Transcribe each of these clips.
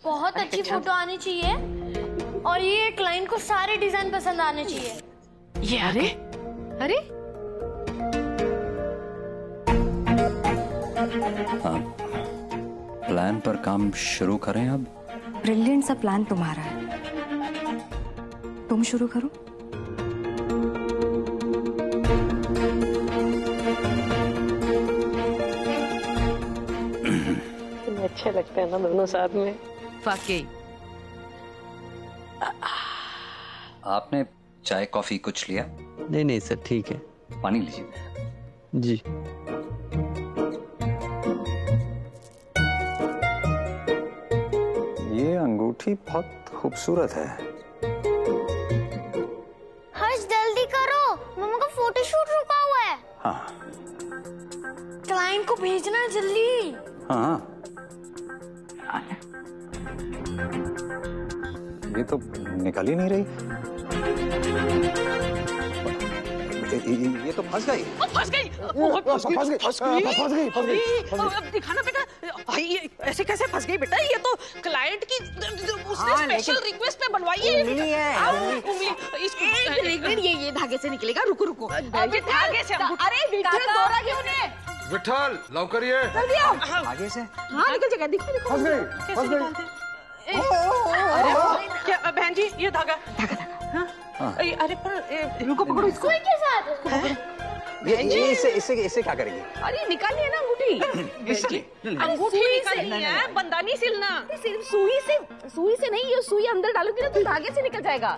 बहुत अच्छी फोटो आनी चाहिए और ये क्लाइंट को सारे डिजाइन पसंद आने चाहिए। ये अरे अरे हाँ, प्लान पर काम शुरू करें अब। ब्रिलियंट सा प्लान तुम्हारा है, तुम शुरू करो। अच्छे लगते हैं ना दोनों साथ में। वाकई। आपने चाय कॉफी कुछ लिया? नहीं नहीं सर, ठीक है। पानी लीजिए। जी। ये अंगूठी बहुत खूबसूरत है। हर्ष जल्दी करो, मम्मा का फोटोशूट रुका हुआ है। हाँ क्लाइंट को भेजना है जल्दी। हाँ, ये तो निकल ही नहीं रही। ये तो फंस गई। फंस गई। दिखाना बेटा, भाई ये ऐसे कैसे फंस गई बेटा? ये तो क्लाइंट की उसने स्पेशल रिक्वेस्ट पे बनवाई है। उंगली है। उंगली ये धागे से निकलेगा। रुको रुको, अभी धागे से। अरे विठल दोरा क्यों ने? विठल लौकर ये जल्दी आओ। आगे से। हाँ निकल जाएगा। दिखो दिखो फंस गई, कैसे फंस गई। निकालते हैं। अरे क्या बहन जी, ये धागा धागा हाँ। अरे पर रुको, पकड़ो इसको। सुई के साथ। इसे क्या करेंगे? अरे निकालिए ना अंगूठी। अंगूठी निकालनी है, बंदा नहीं सिलना। सिर्फ सुई से नहीं, ये सुई अंदर डालोगी ना तो धागे से निकल जाएगा।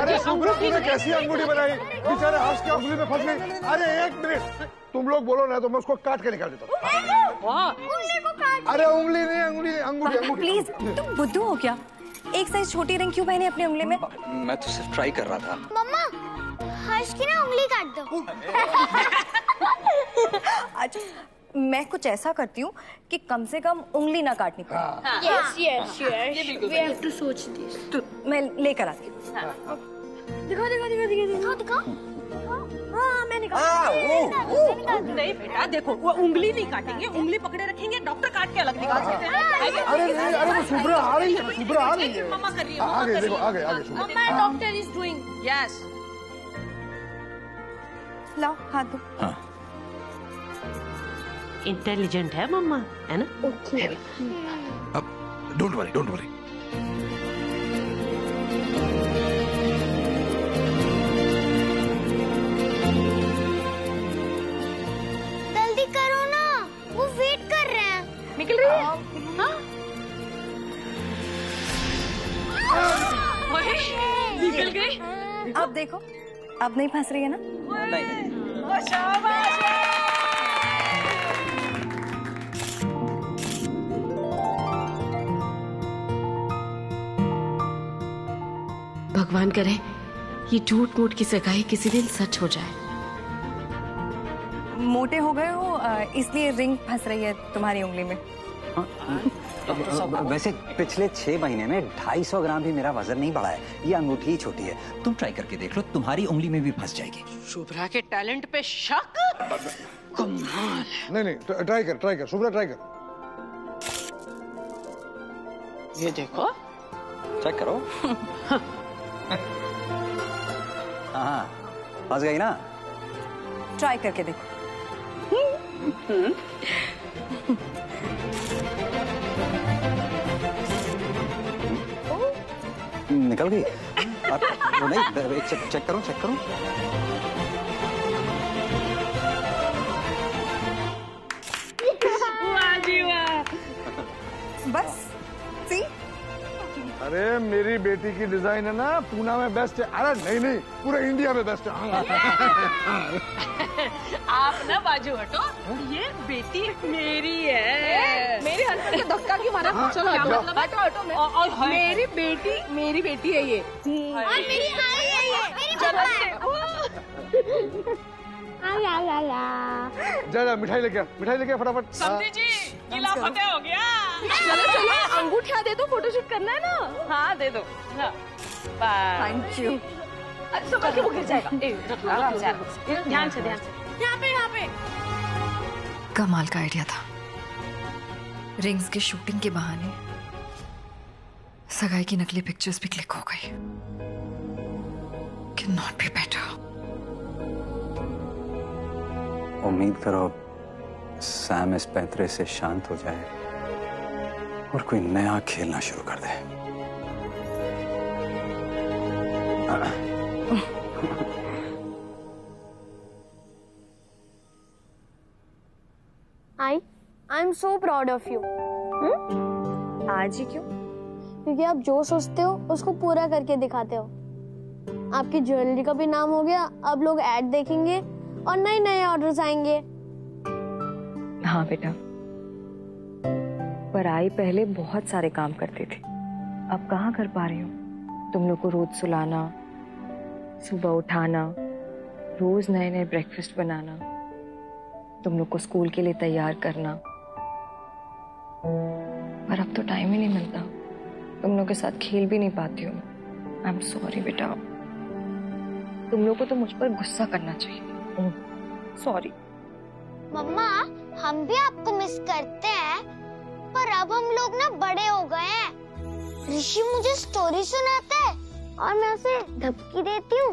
अरे सुब्रत, तूने कैसी अंगूठी बनाई? बेचारे हर्ष की अंगुली में फंस गई। अरे एक मिनट, तुम लोग बोलो ना तो मैं उसको काट के निकाल देता हूँ। उंगली को काट। अरे उंगली नहीं, अंगुली, अंगूठी। प्लीज, तुम बुद्धू हो क्या? एक साइज छोटी रिंग क्यों पहने अपनी उंगली में? मैं तो सिर्फ ट्राई कर रहा था। मम्मा, हर्ष की ना उंगली काट दो। अच्छा, मैं कुछ ऐसा करती हूँ कि कम से कम उंगली ना काटनी पड़े। यस वी हैव टू सोच दिस। तो मैं लेकर आती हूँ। दिखाओ। हाँ मैं निकाल। नहीं बेटा देखो, वो उंगली नहीं काटेंगे, उंगली पकड़े रखेंगे। डॉक्टर काट के अलग निकाल सकते हैं। अरे नहीं, अरे वो सुब्रा आ रही है, सुब्रा आ रही है। मम्मा कर रही है। आगे देखो, आगे मम्मा डॉक्टर इज डूइंग। यस। लाओ हाथ दो। हाँ। इंटेलिजेंट है मम्मा, है ना? अब डोंट वरी, डोंट वरी। जल्दी करो ना, वो वेट कर रहे हैं। निकल रही है। हाँ? निकल गई। अब देखो, अब नहीं फंस रही है ना? नहीं। भगवान करे ये झूठ मूठ की सगाई किसी दिन सच हो जाए। मोटे हो गए हो इसलिए रिंग फंस रही है तुम्हारी उंगली में। वैसे पिछले 6 महीने में 250 ग्राम भी मेरा वजन नहीं बढ़ा है। ये अंगूठी ही छोटी है। तुम ट्राई करके देख लो, तुम्हारी उंगली में भी फंस जाएगी। शुभ्रा के टैलेंट पे शक? कमाल। नहीं, ट्राई कर सुब्रा, ट्राई कर। ये देखो, चेक करो। हाँ, फंस गई ना? ट्राई करके देखो। निकल गई। वो नहीं, चेक करो। वाह जी वाह। बस सी। अरे मेरी बेटी की डिजाइन है ना, पूना में बेस्ट है। अरे नहीं, पूरे इंडिया में बेस्ट है। आप ना बाजू हटो, ये बेटी मेरी है। मेरे हस्बैंड को धक्का क्यों मारा? चलो मतलब हटो। मेरी बेटी है ये। और मेरी आई है ये, मेरी चलो देखो। जा मिठाई लेके आ फटाफट। समझी जी, किला फतेह हो गया। चलो अंगूठा दे दो, फोटोशूट करना है ना? हाँ दे दो। Thank you. अरे संभल के वो गिर जाएगा। आराम से, ध्यान से। यहाँ पे कमाल का आइडिया था। रिंग्स की शूटिंग के बहाने सगाई की नकली पिक्चर्स भी क्लिक हो गई। Can not be better. उम्मीद करो सैम इस पैंतरे से शांत हो जाए और कोई नया खेलना शुरू कर दे। I am so proud of you. आज ही क्यों? क्योंकि आप जो सोचते हो उसको पूरा करके दिखाते हो। आपकी ज्वेलरी का भी नाम हो गया, अब लोग ऐड देखेंगे और नए नए ऑर्डर्स आएंगे। हाँ बेटा, पर आई पहले बहुत सारे काम करती थी, अब कहाँ कर पा रही हूँ। तुम लोग को रोज सुलाना, सुबह उठाना, रोज नए नए ब्रेकफास्ट बनाना, तुम लोग को स्कूल के लिए तैयार करना, पर अब तो टाइम ही नहीं मिलता। तुम लोग के साथ खेल भी नहीं पाती हूँ। आई एम सॉरी बेटा, तुम लोग को तो मुझ पर गुस्सा करना चाहिए। सॉरी। मम्मा, हम भी आपको मिस करते हैं, पर अब हम लोग ना बड़े हो गए हैं। ऋषि मुझे स्टोरी सुनाता है और मैं उसे धमकी देती हूँ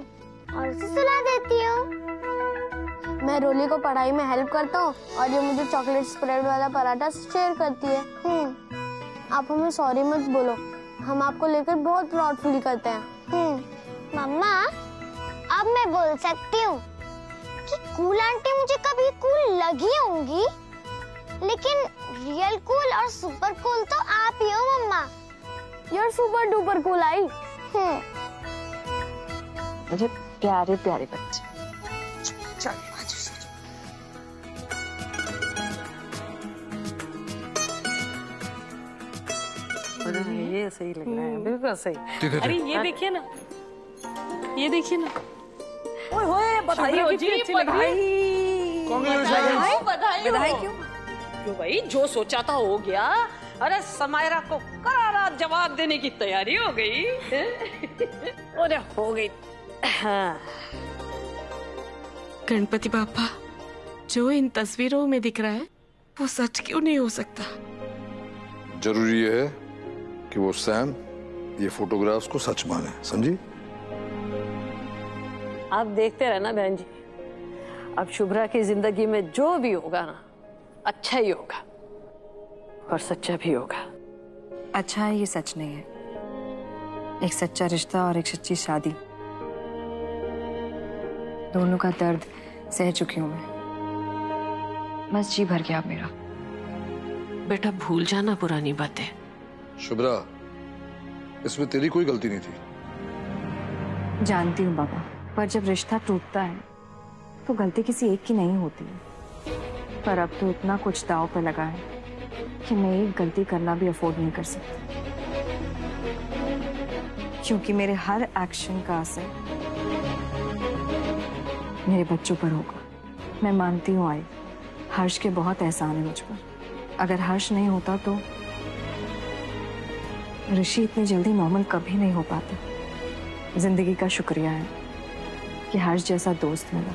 और उसे सुला देती हूँ। मैं रोली को पढ़ाई में हेल्प करता हूँ और ये मुझे चॉकलेट स्प्रेड वाला पराठा शेयर करती है। आप हमें सॉरी मत बोलो, हम आपको लेकर बहुत प्राउड फील करते हैं। मम्मा, अब मैं बोल सकती हूँ कि कूल आंटी मुझे कभी कूल लगी होंगी, लेकिन रियल कूल और सुपर कूल तो आप ही हो मम्मा। You're super duper cool आई। मुझे प्यारे प्यारे बच्चे। चल ये सही लग रहा है, बिल्कुल सही। अरे ये देखिए ना, ये देखिए ना। ओए होए, बधाई शुभ्रा कितनी जी, अच्छी लग रही है। कांग्रेचुलेशन। बधाई क्यों? क्यों भाई, जो सोचा था हो गया। अरे समायरा को करारा जवाब देने की तैयारी हो गई। अरे हो गई। हाँ। गणपति बापा, जो इन तस्वीरों में दिख रहा है वो सच क्यों नहीं हो सकता? जरूरी है कि वो सैम ये फोटोग्राफ्स को सच माने, समझी? आप देखते रहना बहन जी, अब शुभ्रा की जिंदगी में जो भी होगा ना, अच्छा ही होगा और सच्चा भी होगा। अच्छा है ये सच नहीं है। एक सच्चा रिश्ता और एक सच्ची शादी, दोनों का दर्द सह चुकी हूँ मैं। बस जी भर गया मेरा। बेटा भूल जाना पुरानी बातें। शुभ्रा, इसमें तेरी कोई गलती नहीं थी। जानती हूँ बाबा, पर जब रिश्ता टूटता है तो गलती किसी एक की नहीं होती है। पर अब तो इतना कुछ दांव पे लगा है कि मैं एक गलती करना भी अफोर्ड नहीं कर सकती, क्योंकि मेरे हर एक्शन का असर मेरे बच्चों पर होगा। मैं मानती हूँ आई, हर्ष के बहुत एहसान है मुझ पर। अगर हर्ष नहीं होता तो ऋषि इतनी जल्दी नॉर्मल कभी नहीं हो पाता। जिंदगी का शुक्रिया है कि हर्ष जैसा दोस्त मिला,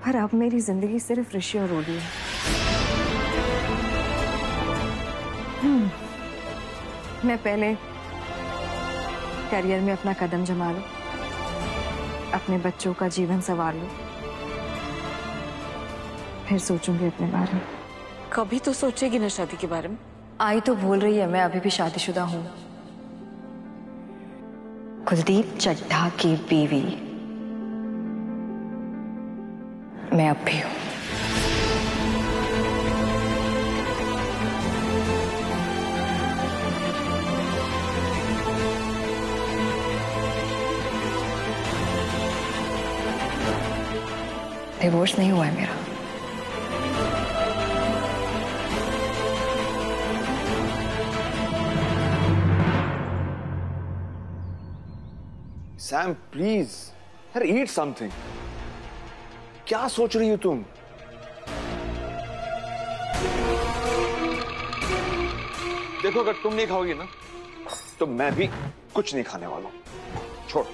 पर अब मेरी जिंदगी सिर्फ ऋषि और रोली है। मैं पहले करियर में अपना कदम जमा लूं, अपने बच्चों का जीवन संवार लूं, फिर सोचूंगी अपने बारे में। कभी तो सोचेगी ना शादी के बारे में। आई तो बोल रही है मैं अभी भी शादीशुदा हूँ। कुलदीप चड्ढा की बीवी मैं अब भी हूँ। डिवोर्स नहीं हुआ है मेरा। सैम प्लीज यार, ईट समथिंग। क्या सोच रही हो तुम? देखो, अगर तुम नहीं खाओगी ना तो मैं भी कुछ नहीं खाने वाला हूं। छोड़।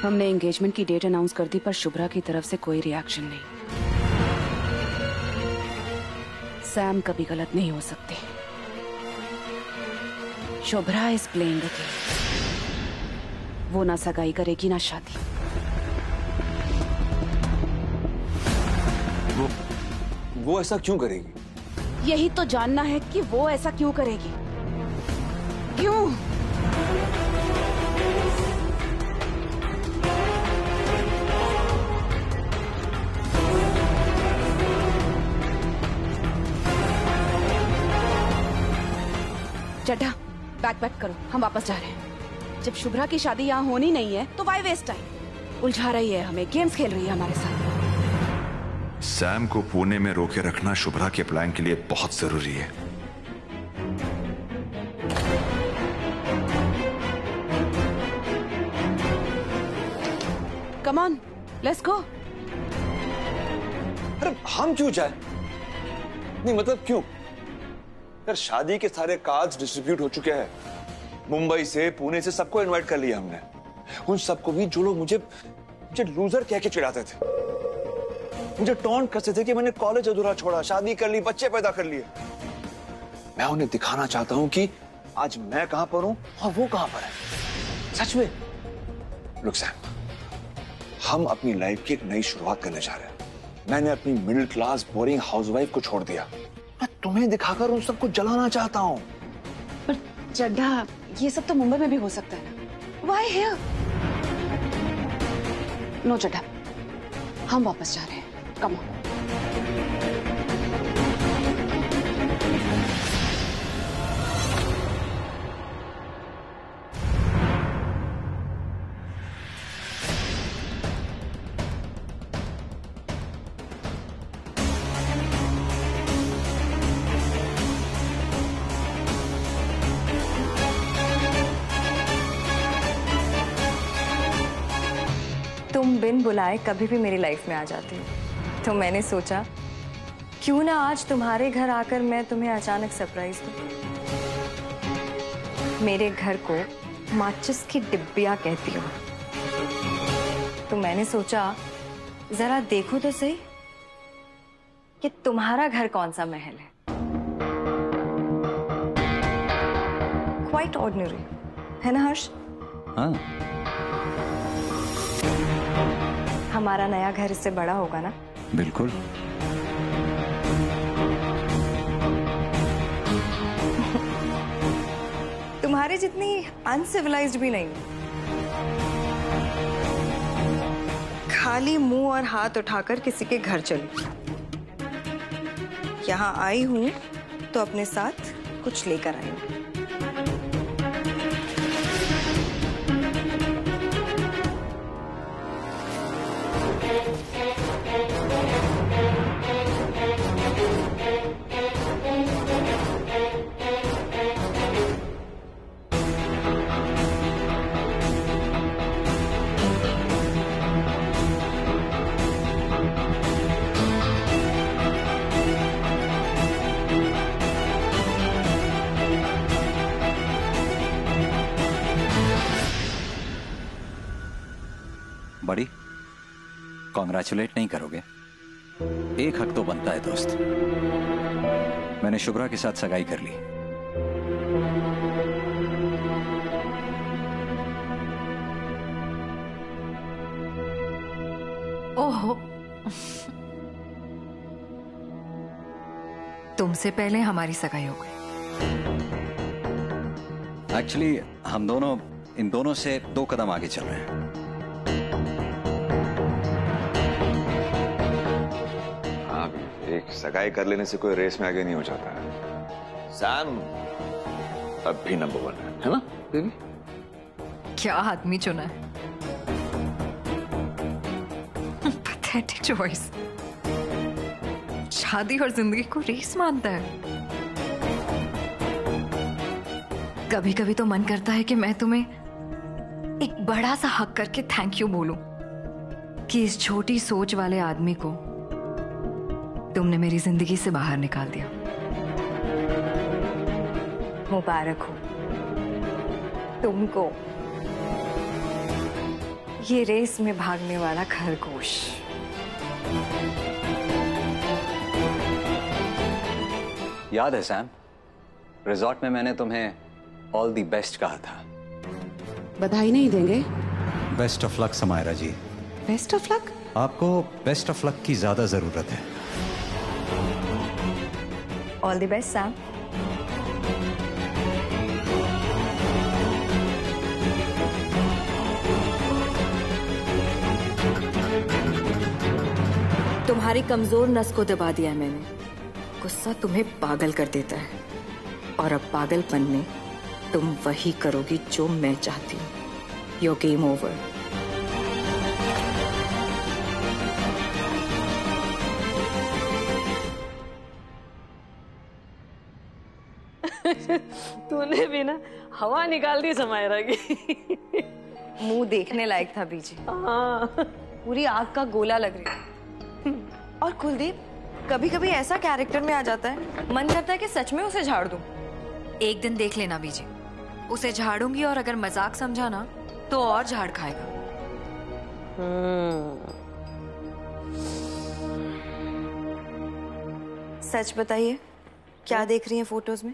हमने एंगेजमेंट की डेट अनाउंस कर दी, पर शुभ्रा की तरफ से कोई रिएक्शन नहीं। सैम कभी गलत नहीं हो सकते। Shubhra is playing the game. वो ना सगाई करेगी ना शादी। वो ऐसा क्यों करेगी? यही तो जानना है कि वो ऐसा क्यों करेगी। क्यों? चड्ढा, बैक करो, हम वापस जा रहे हैं। जब शुभ्रा की शादी यहाँ होनी नहीं है तो वाई वेस्ट टाइम। उलझा रही है हमें, गेम्स खेल रही है हमारे साथ। सैम को पुणे में रोके रखना शुभ्रा के प्लान के लिए बहुत जरूरी है। Come on, let's go. अरे हम क्यों जाए? नहीं मतलब क्यों? यार शादी के सारे कार्ड्स डिस्ट्रीब्यूट हो चुके हैं। मुंबई से, पुणे से सबको इनवाइट कर लिया हमने। उन सबको भी जो लोग मुझे लूजर कह के चिढ़ाते थे, मुझे टॉन्ट करते थे कि मैंने कॉलेज अधूरा छोड़ा, शादी कर ली, बच्चे पैदा कर लिए। मैं उन्हें दिखाना चाहता हूं कि आज मैं कहां पर हूं और वो कहां पर है। सच में। लुक सैम, हम अपनी लाइफ की एक नई शुरुआत करने जा रहे हैं। मैंने अपनी मिडिल क्लास बोरिंग हाउसवाइफ को छोड़ दिया। मैं तुम्हें दिखाकर उन सबको जलाना चाहता हूं। पर चड्ढा, ये सब तो मुंबई में भी हो सकता है ना। Why here? नो चड्ढा, हम वापस जा रहे हैं। Come on. तुम बिन बुलाए कभी भी मेरी लाइफ में आ जाती हो, तो मैंने सोचा क्यों ना आज तुम्हारे घर आकर मैं तुम्हें अचानक सरप्राइज दूं। मेरे घर को माचिस की डिब्बियां कहती हो, तो मैंने सोचा जरा देखो तो सही कि तुम्हारा घर कौन सा महल है। क्वाइट ऑर्डिनरी है ना हर्ष? हाँ। हमारा नया घर इससे बड़ा होगा ना? बिल्कुल। तुम्हारे जितनी अनसिविलाइज्ड भी नहीं। खाली मुंह और हाथ उठाकर किसी के घर चली। यहाँ आई हूं तो अपने साथ कुछ लेकर आई हूं। बड़ी, कॉन्ग्रेचुलेट नहीं करोगे? एक हक तो बनता है दोस्त। मैंने शुभ्रा के साथ सगाई कर ली। ओहो, तुमसे पहले हमारी सगाई हो गई। एक्चुअली हम दोनों इन दोनों से 2 कदम आगे चल रहे हैं। एक सगाई कर लेने से कोई रेस में आगे नहीं हो जाता है। सैम अब भी नंबर 1 है ना बेबी? क्या आदमी चुना है। Pathetic choice. शादी और जिंदगी को रेस मानता है। कभी कभी तो मन करता है कि मैं तुम्हें एक बड़ा सा हक करके थैंक यू बोलूं कि इस छोटी सोच वाले आदमी को तुमने मेरी जिंदगी से बाहर निकाल दिया। मुबारक हो तुमको। ये रेस में भागने वाला खरगोश। याद है सैम, रिजॉर्ट में मैंने तुम्हें ऑल दी बेस्ट कहा था। बधाई नहीं देंगे? Best of luck Samaira ji. Best of luck? आपको बेस्ट ऑफ लक की ज्यादा जरूरत है। All the best Sam. तुम्हारी कमजोर नस को दबा दिया मैंने। गुस्सा तुम्हें पागल कर देता है, और अब पागलपन में तुम वही करोगी जो मैं चाहती हूँ। Your game over. तूने भी ना हवा निकाल दी समायरा की। मुंह देखने लायक था बीजी। हाँ। पूरी आग का गोला लग रही है। और कुलदीप कभी कभी ऐसा कैरेक्टर में आ जाता है, मन करता है कि सच में उसे झाड़ दूं। एक दिन देख लेना बीजी, उसे झाड़ूंगी और अगर मजाक समझा ना तो और झाड़ खाएगा। सच बताइए, क्या देख रही हैं फोटोज में?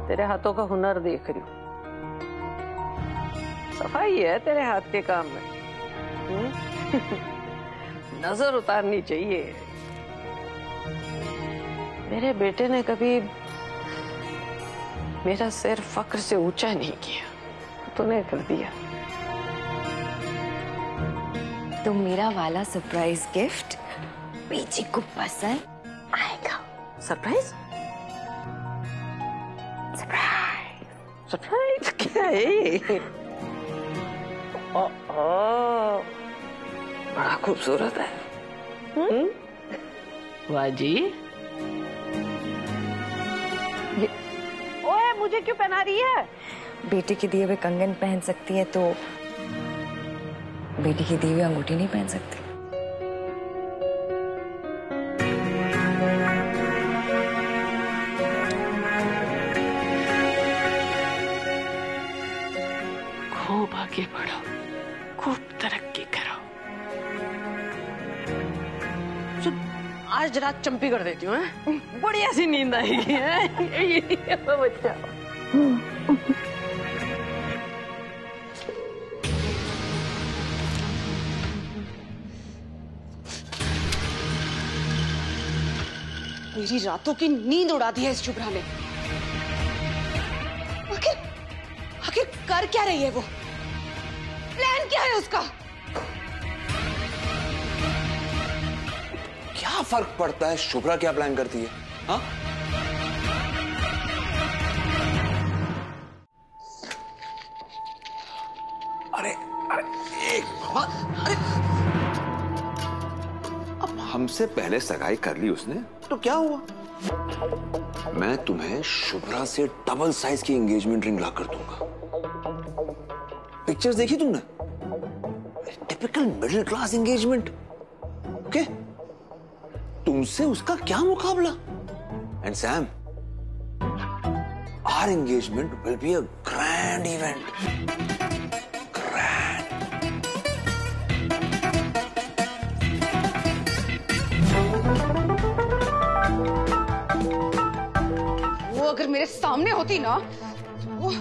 तेरे हाथों का हुनर देख रही हूँ। सफाई है तेरे हाथ के काम में। नजर उतारनी चाहिए। मेरे बेटे ने कभी मेरा सिर फक्र से ऊंचा नहीं किया, तूने कर दिया। तो मेरा वाला सरप्राइज गिफ्ट बीजी को पसंद आएगा। सरप्राइज? सरप्राइज? सरप्राइज क्या है? बड़ा खूबसूरत है। वाह जी। ओए, मुझे क्यों पहना रही है? बेटे के दिए हुए कंगन पहन सकती है तो बेटी की दी हुई अंगूठी नहीं पहन सकती? खूब आगे बढ़ो, खूब तरक्की करो। आज रात चंपी कर देती हूँ। बढ़िया सी नींद आएगी। है बच्चा। मेरी रातों की नींद उड़ा दी है इस शुभ्रा ने। आखिर कर क्या रही है वो? प्लान क्या है उसका? क्या फर्क पड़ता है शुभ्रा क्या प्लान करती है? हाँ? अरे एक अरे अब हमसे पहले सगाई कर ली उसने तो क्या हुआ? मैं तुम्हें शुभ्रा से डबल साइज की एंगेजमेंट रिंग ला कर दूंगा। पिक्चर्स देखी तुमने? Typical middle class engagement. Okay, तुमसे उसका क्या मुकाबला? And Sam, our engagement will be a grand event. Grand. वो अगर मेरे सामने होती ना वो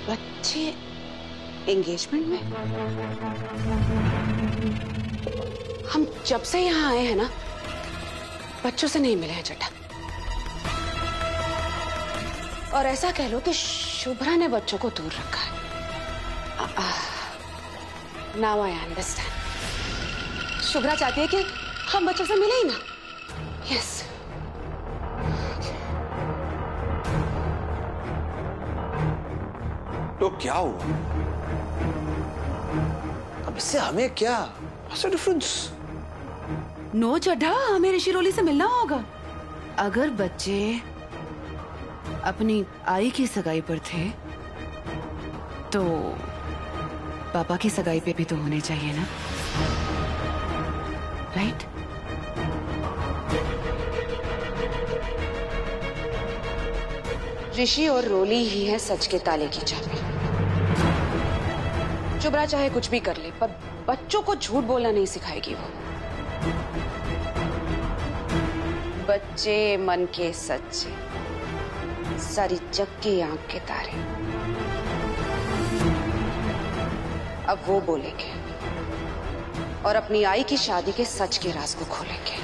बच्चे एंगेजमेंट में? हम जब से यहाँ आए हैं ना बच्चों से नहीं मिले हैं चटा। और ऐसा कह लो कि शुभ्रा ने बच्चों को दूर रखा है। Now I understand. शुभ्रा चाहती है कि हम बच्चों से मिले ही ना। यस। तो क्या हुआ? अब इससे हमें क्या? What's the difference? No Chadha, हमें ऋषि रोली से मिलना होगा। अगर बच्चे अपनी आई की सगाई पर थे तो पापा की सगाई पे भी तो होने चाहिए ना, राइट? ऋषि और रोली ही है सच के ताले की चाबी। शुभ्रा चाहे कुछ भी कर ले, पर बच्चों को झूठ बोलना नहीं सिखाएगी वो। बच्चे मन के सच्चे, सारी जग की आंख के तारे। अब वो बोलेंगे और अपनी आई की शादी के सच के राज को खोलेंगे।